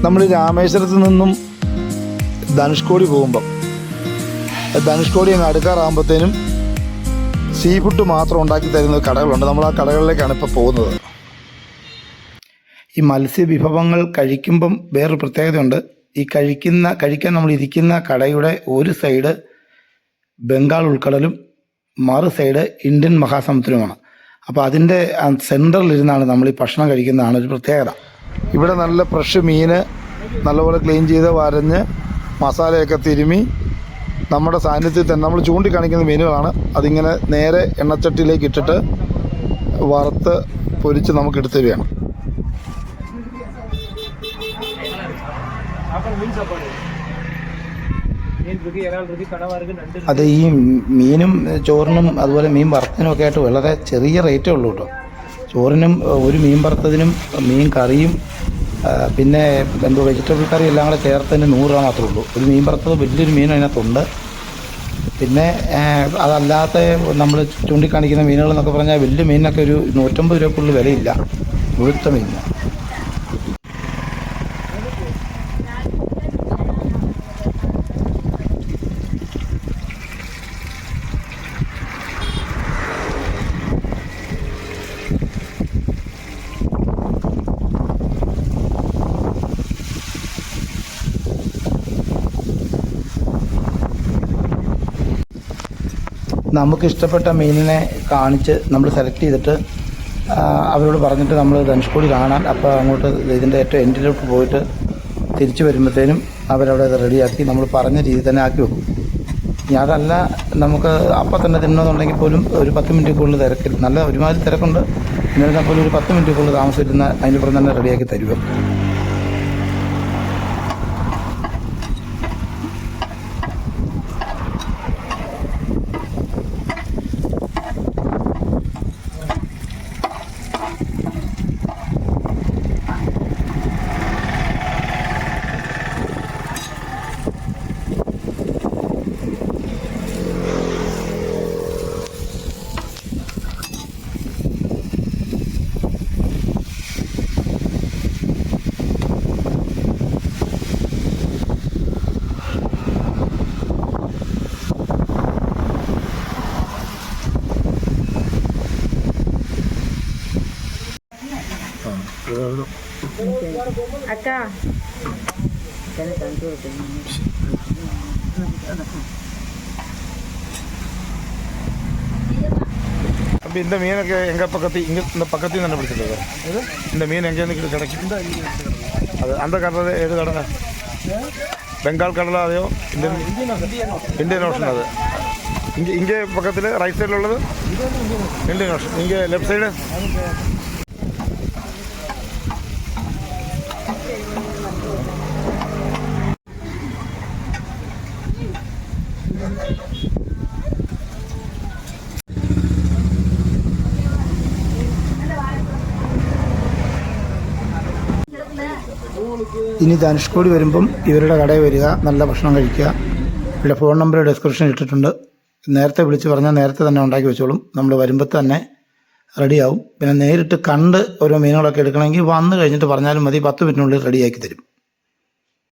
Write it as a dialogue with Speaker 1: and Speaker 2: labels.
Speaker 1: നമ്മൾ രാമേശ്വരത്ത് നിന്നും ധനുഷ്കോടി പോകുമ്പം ധനുഷ്കോടി അങ്ങ് അടുക്കാറാകുമ്പോഴത്തേനും സീ ഫുഡ് മാത്രം ഉണ്ടാക്കി തരുന്ന കടകളുണ്ട്. നമ്മൾ ആ കടകളിലേക്കാണ് ഇപ്പോൾ പോകുന്നത്. ഈ മത്സ്യവിഭവങ്ങൾ കഴിക്കുമ്പം വേറൊരു പ്രത്യേകതയുണ്ട്. ഈ കഴിക്കാൻ നമ്മൾ ഇരിക്കുന്ന കടയുടെ ഒരു സൈഡ് ബംഗാൾ ഉൾക്കടലും മറു സൈഡ് ഇന്ത്യൻ മഹാസമുദ്രവുമാണ്. അപ്പോൾ അതിൻ്റെ സെൻറ്ററിലിരുന്നാണ് നമ്മൾ ഈ ഭക്ഷണം കഴിക്കുന്നതാണ് ഒരു പ്രത്യേകത. ഇവിടെ നല്ല ഫ്രഷ് മീൻ നല്ലപോലെ ക്ലീൻ ചെയ്ത് വരഞ്ഞ് മസാലയൊക്കെ തിരുമി നമ്മുടെ സാന്നിധ്യത്തിൽ തന്നെ നമ്മൾ ചൂണ്ടിക്കാണിക്കുന്ന മീനുകളാണ്. അതിങ്ങനെ നേരെ എണ്ണച്ചട്ടിയിലേക്ക് ഇട്ടിട്ട് വറുത്ത് പൊരിച്ച് നമുക്ക് എടുത്തു തരികയാണ്. അത് ഈ മീനും ചോറിനും അതുപോലെ മീൻ വറുത്തതിനും ഒക്കെ ആയിട്ട് വളരെ ചെറിയ റേറ്റേ ഉള്ളൂ കേട്ടോ. ചോറിനും ഒരു മീൻ വറുത്തതിനും മീൻ കറിയും പിന്നെ എന്തോ വെജിറ്റബിൾ കറി എല്ലാം കൂടെ ചേർത്തതിന് 100 രൂപ മാത്രമേ ഉള്ളൂ. ഒരു മീൻ വറുത്തത് വലിയൊരു മീൻ അതിനകത്തുണ്ട്. പിന്നെ അതല്ലാത്ത നമ്മൾ ചൂണ്ടിക്കാണിക്കുന്ന മീനുകൾ എന്നൊക്കെ പറഞ്ഞാൽ വലിയ മീനിനൊക്കെ ഒരു 150 രൂപക്കുള്ളിൽ വിലയില്ല, മുഴുത്ത മീനിന്. നമുക്കിഷ്ടപ്പെട്ട മീനിനെ കാണിച്ച് നമ്മൾ സെലക്ട് ചെയ്തിട്ട് അവരോട് പറഞ്ഞിട്ട് നമ്മൾ ധനുഷ്കോടി കാണാൻ അപ്പോൾ അങ്ങോട്ട് ഇതിൻ്റെ ഏറ്റവും എൻഡിലോട്ട് പോയിട്ട് തിരിച്ചു വരുമ്പോഴത്തേനും അവരവിടെ അത് റെഡിയാക്കി നമ്മൾ പറഞ്ഞ രീതി തന്നെ ആക്കി വെക്കും. ഇനി അതല്ല നമുക്ക് അപ്പം തന്നെ തിന്നണമെന്നുണ്ടെങ്കിൽ പോലും ഒരു 10 മിനിറ്റ് കൂടുതൽ തിരക്കില്ല. നല്ല ഒരുമാതിരി തിരക്കുണ്ട്, എന്നിരുന്നാൽ പോലും ഒരു 10 മിനിറ്റ് കൂടുതൽ താമസിച്ചിരുന്ന അതിൻ്റെ പുറം തന്നെ റെഡിയാക്കി തരുക.
Speaker 2: അക്ക
Speaker 1: അപ്പം இந்த மீனுக்கு எங்கள் இந்த பக்கத்தையும் தானே பிடிச்சிருக்கு. இந்த மீன் எங்கேருந்து கிடைக்கும்? அது அந்த கடல் ஏது கடலை? பெங்கால் கடலா அதையோ இந்தியன் ஓஷன்? அது இங்கே பக்கத்தில் ரைட் சைடில் உள்ளது இந்தியன் ஓஷன். இங்கே லெஃப்ட் சைடு ഇനി ധനുഷ്കോടി വരുമ്പം ഇവരുടെ കടയിൽ വരിക, നല്ല ഭക്ഷണം കഴിക്കുക. ഇവിടെ ഫോൺ നമ്പർ ഡിസ്ക്രിപ്ഷനിൽ ഇട്ടിട്ടുണ്ട്. നേരത്തെ വിളിച്ച് പറഞ്ഞാൽ നേരത്തെ തന്നെ ഉണ്ടാക്കി വെച്ചോളും. നമ്മൾ വരുമ്പോൾ തന്നെ റെഡിയാവും. പിന്നെ നേരിട്ട് കണ്ട് ഓരോ മീനുകളൊക്കെ എടുക്കണമെങ്കിൽ വന്നു കഴിഞ്ഞിട്ട് പറഞ്ഞാലും മതി, 10 മിനിറ്റിനുള്ളിൽ റെഡിയാക്കി തരും.